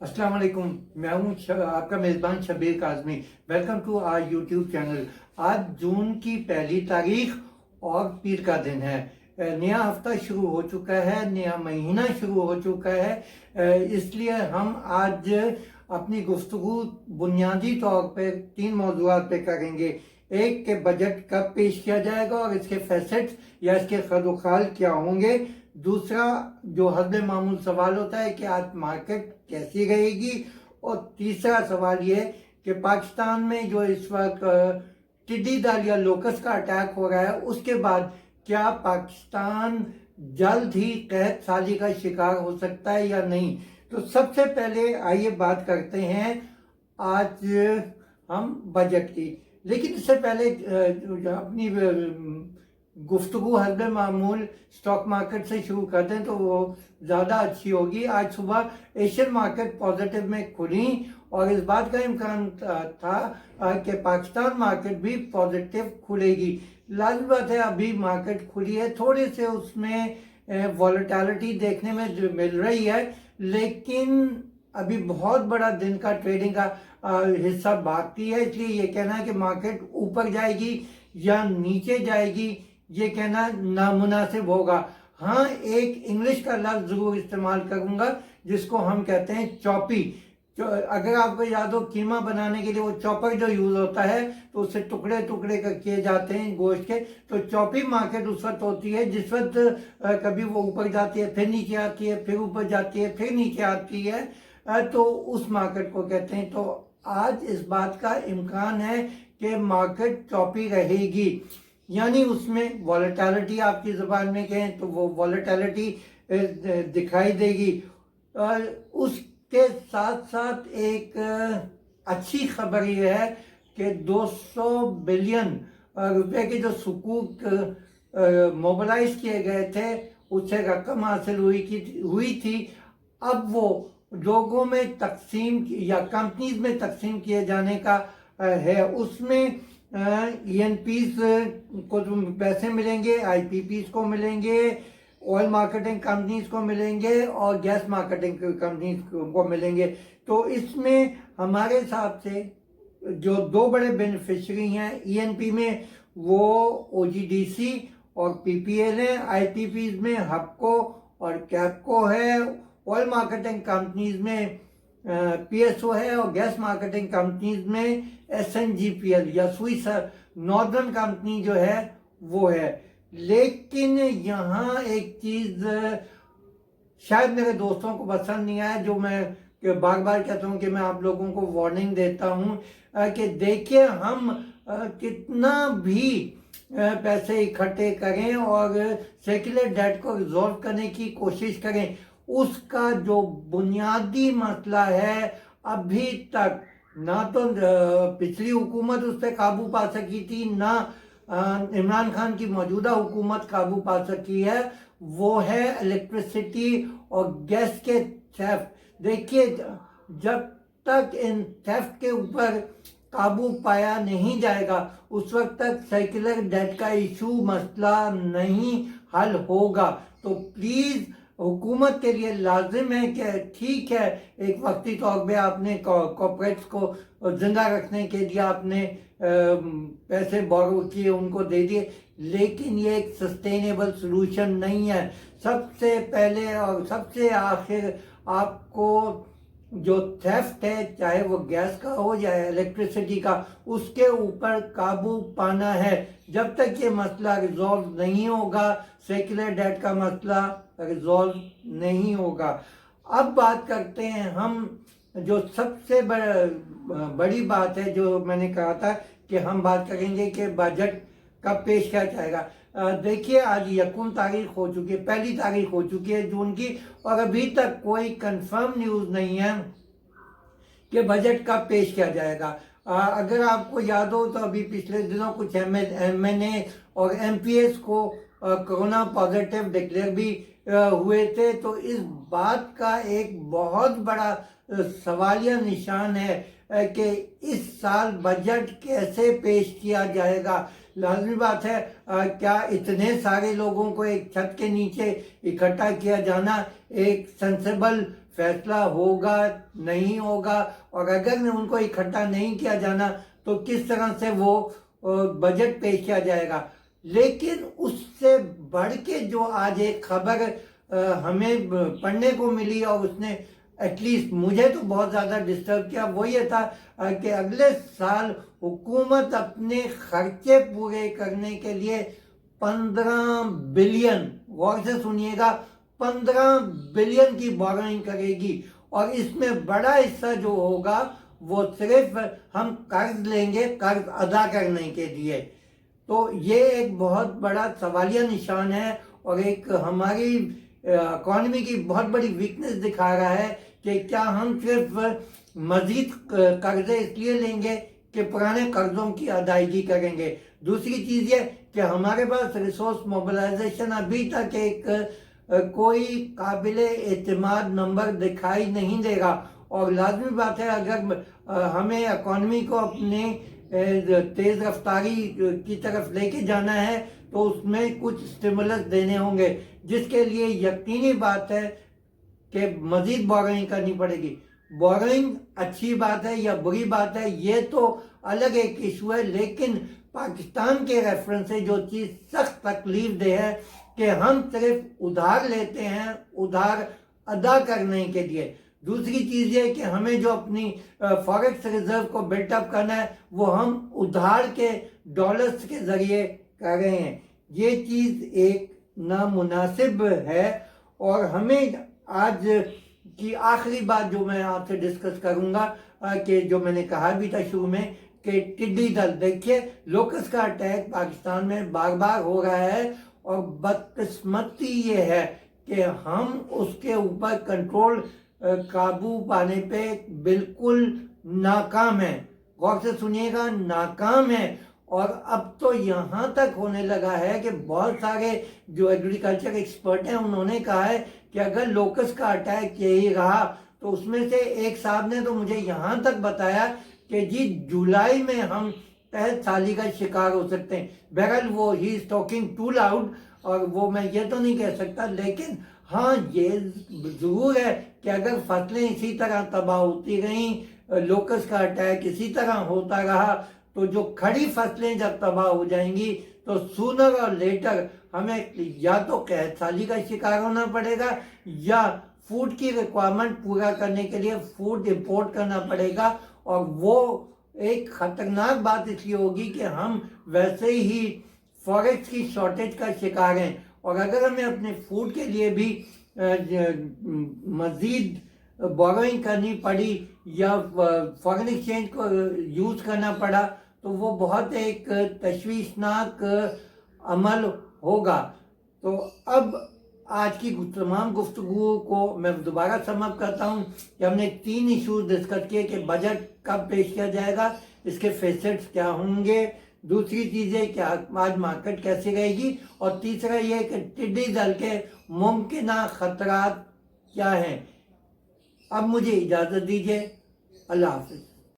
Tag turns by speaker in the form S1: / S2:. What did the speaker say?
S1: अस्सलाम वालेकुम। मैं हूँ आपका मेज़बान Shabbir Kazmi. Welcome to our YouTube channel. आज जून की पहली तारीख और पीर का दिन है। नया हफ्ता शुरू हो चुका है, नया महीना शुरू हो चुका है। इसलिए हम आज अपनी गुफ्तगू बुनियादी तौर पे 3 मौज़ूआत पे करेंगे। एक के बजट कब पेश किया जाएगा और इसके फैसेट्स या इसके खदोखाल क्या होंगे। दूसरा जो हद मामूल सवाल होता है कि आज मार्केट कैसी रहेगी। और तीसरा सवाल ये कि पाकिस्तान में जो इस वक्त टिड्डी दल या लोकस का अटैक हो रहा है, उसके बाद क्या पाकिस्तान जल्द ही कहत साली का शिकार हो सकता है या नहीं। तो सबसे पहले आइए बात करते हैं आज हम बजट की। लेकिन इससे पहले अपनी गुफ्तगू हद मामूल स्टॉक मार्केट से शुरू करते हैं तो वो ज़्यादा अच्छी होगी। आज सुबह एशियन मार्केट पॉजिटिव में खुली और इस बात का इम्कान था कि पाकिस्तान मार्केट भी पॉजिटिव खुलेगी। लाज़मी बात है, अभी मार्केट खुली है, थोड़े से उसमें वॉलेटिलिटी देखने में मिल रही है, लेकिन अभी बहुत बड़ा दिन का ट्रेडिंग का हिस्सा बाकी है। इसलिए ये कहना है कि मार्केट ऊपर जाएगी या नीचे जाएगी, ये कहना नामुनासिब होगा। हाँ, एक इंग्लिश का लफ्ज़ ज़रूर इस्तेमाल करूँगा जिसको हम कहते हैं चॉपी। अगर आपको याद हो, कीमा बनाने के लिए वो चॉपर जो यूज़ होता है तो उससे टुकड़े टुकड़े किए जाते हैं गोश्त के। तो चॉपी मार्केट उस वक्त होती है जिस वक्त कभी वो ऊपर जाती है, फिर नीचे आती है, फिर ऊपर जाती है, फिर नीचे आती है, तो उस मार्केट को कहते हैं। तो आज इस बात का इम्कान है कि मार्केट चॉपी रहेगी, यानी उसमें वॉलेटिलिटी, आपकी ज़बान में कहें तो वो वॉलेटिलिटी दिखाई देगी। उसके साथ साथ एक अच्छी खबर ये है कि 200 बिलियन रुपए के जो सुकूक मोबिलाइज किए गए थे, उससे रकम हासिल हुई थी। अब वो लोगों में तकसीम या कंपनीज में तकसीम किए जाने का है। उसमें ENPs को जो पैसे मिलेंगे, IPPs को मिलेंगे, ऑयल मार्केटिंग कंपनीज को मिलेंगे और गैस मार्केटिंग कंपनीज को मिलेंगे। तो इसमें हमारे हिसाब से जो 2 बड़े बेनिफिशरी हैं ENP में, वो OGDC और PPL हैं। IPPs में हबको और कैपको है। ऑयल मार्केटिंग कंपनीज में PSO है और गैस मार्केटिंग कंपनीज में SNGPL या स्विस नॉर्दर्न कंपनी जो है वो है। लेकिन यहाँ एक चीज़ शायद मेरे दोस्तों को पसंद नहीं आया, जो मैं बार बार कहता हूँ कि मैं आप लोगों को वार्निंग देता हूँ कि देखिए, हम कितना भी पैसे इकट्ठे करें और सेक्युलर डेट को रिजॉल्व करने की कोशिश करें, उसका जो बुनियादी मसला है अभी तक ना तो पिछली हुकूमत उस पर काबू पा सकी थी, ना इमरान खान की मौजूदा हुकूमत काबू पा सकी है, वो है इलेक्ट्रिसिटी और गैस के थेफ्ट। देखिए, जब तक इन थेफ्ट के ऊपर काबू पाया नहीं जाएगा उस वक्त तक सेक्युलर डेट का इशू मसला नहीं हल होगा। तो प्लीज़ हुकूमत के लिए लाजिम है कि ठीक है, एक वक्ती तौर पे आपने कॉर्पोरेट्स को जिंदा रखने के लिए आपने पैसे बोरो किए, उनको दे दिए, लेकिन ये एक सस्टेनेबल सलूशन नहीं है। सबसे पहले और सबसे आखिर आपको जो थेफ्ट है, चाहे वो गैस का हो या इलेक्ट्रिसिटी का, उसके ऊपर काबू पाना है। जब तक ये मसला रिजॉल्व नहीं होगा, सेक्युलर डेट का मसला रिजॉल्व नहीं होगा। अब बात करते हैं हम जो सबसे बड़ी बात है, जो मैंने कहा था कि हम बात करेंगे कि बजट कब पेश किया जाएगा। देखिए, आज 1 तारीख हो चुकी है, पहली तारीख हो चुकी है जून की, और अभी तक कोई कंफर्म न्यूज़ नहीं है कि बजट कब पेश किया जाएगा। अगर आपको याद हो तो अभी पिछले दिनों कुछ MNA और MPs को कोरोना पॉजिटिव डिक्लेयर भी हुए थे। तो इस बात का एक बहुत बड़ा सवालिया निशान है कि इस साल बजट कैसे पेश किया जाएगा। लाजमी बात है, क्या इतने सारे लोगों को एक छत के नीचे इकट्ठा किया जाना एक सेंसेबल फैसला होगा नहीं होगा, और अगर उनको इकट्ठा नहीं किया जाना तो किस तरह से वो बजट पेश किया जाएगा। लेकिन उससे बढ़ के जो आज एक खबर हमें पढ़ने को मिली और उसने एटलीस्ट मुझे तो बहुत ज़्यादा डिस्टर्ब किया, वो ये था कि अगले साल हुकूमत अपने खर्चे पूरे करने के लिए 15 बिलियन, गौर से सुनिएगा, 15 बिलियन की बोरोइंग करेगी। और इसमें बड़ा हिस्सा जो होगा वो सिर्फ हम कर्ज लेंगे कर्ज अदा करने के लिए। तो ये एक बहुत बड़ा सवालिया निशान है और एक हमारी इकॉनमी की बहुत बड़ी वीकनेस दिखा रहा है कि क्या हम सिर्फ मजीद कर्जे इसलिए लेंगे कि पुराने कर्जों की अदायगी करेंगे। दूसरी चीज़ ये कि हमारे पास रिसोर्स मोबिलाइजेशन अभी तक एक कोई काबिले एतमाद नंबर दिखाई नहीं देगा। और लाजमी बात है, अगर हमें इकॉनमी को अपने तेज़ रफ्तारी की तरफ लेके जाना है तो उसमें कुछ स्टिमुलस देने होंगे, जिसके लिए यकीनी बात है कि मजीद बोरोइंग करनी पड़ेगी। बोरोइंग अच्छी बात है या बुरी बात है ये तो अलग एक इशू है, लेकिन पाकिस्तान के रेफरेंस से जो चीज़ सख्त तकलीफ दे है कि हम सिर्फ उधार लेते हैं उधार अदा करने के लिए। दूसरी चीज़ ये कि हमें जो अपनी फॉरेक्स रिजर्व को बिल्टअप करना है वो हम उधार के डॉलर्स के ज़रिए कर रहे हैं। ये चीज़ एक नामुनासिब है। और हमें आज की आखिरी बात जो मैं आपसे डिस्कस करूंगा कि जो मैंने कहा भी था शुरू में कि टिड्डी दल, देखिए लोकस का अटैक पाकिस्तान में बार बार हो रहा है और बदकिस्मती ये है कि हम उसके ऊपर कंट्रोल काबू पाने पे बिल्कुल नाकाम है। गौर से सुनिएगा, नाकाम है। और अब तो यहाँ तक होने लगा है कि बहुत सारे जो एग्रीकल्चर एक्सपर्ट हैं उन्होंने कहा है कि अगर लोकस का अटैक यही रहा तो उसमें से एक साहब ने तो मुझे यहाँ तक बताया कि जी जुलाई में हम तहत साली का शिकार हो सकते हैं। बहरहाल वो he is talking too loud और वो मैं ये तो नहीं कह सकता, लेकिन हाँ ये जरूर है कि अगर फसलें इसी तरह तबाह होती रहीं, लोकस का अटैक इसी तरह होता रहा, तो जो खड़ी फसलें जब तबाह हो जाएंगी तो सूनर और लेटर हमें या तो कहत साली का शिकार होना पड़ेगा या फूड की रिक्वायरमेंट पूरा करने के लिए फूड इंपोर्ट करना पड़ेगा। और वो एक खतरनाक बात इसलिए होगी कि हम वैसे ही फॉरेक्स की शॉर्टेज का शिकार हैं। और अगर हमें अपने फूड के लिए भी मज़ीद बोरोइंग करनी पड़ी या फॉरेन एक्सचेंज को यूज़ करना पड़ा तो वो बहुत एक तशवीशनाक अमल होगा। तो अब आज की तमाम गुफ्तगू को मैं दोबारा समअप करता हूँ कि हमने 3 इशूज़ डिस्कस किए कि बजट कब पेश किया जाएगा, इसके फेसेट्स क्या होंगे, दूसरी चीज़ है कि आज मार्केट कैसी रहेगी, और तीसरा ये कि टिड्डी दल के मुमकिन खतरात क्या हैं। अब मुझे इजाज़त दीजिए, अल्लाह हाफ़िज़।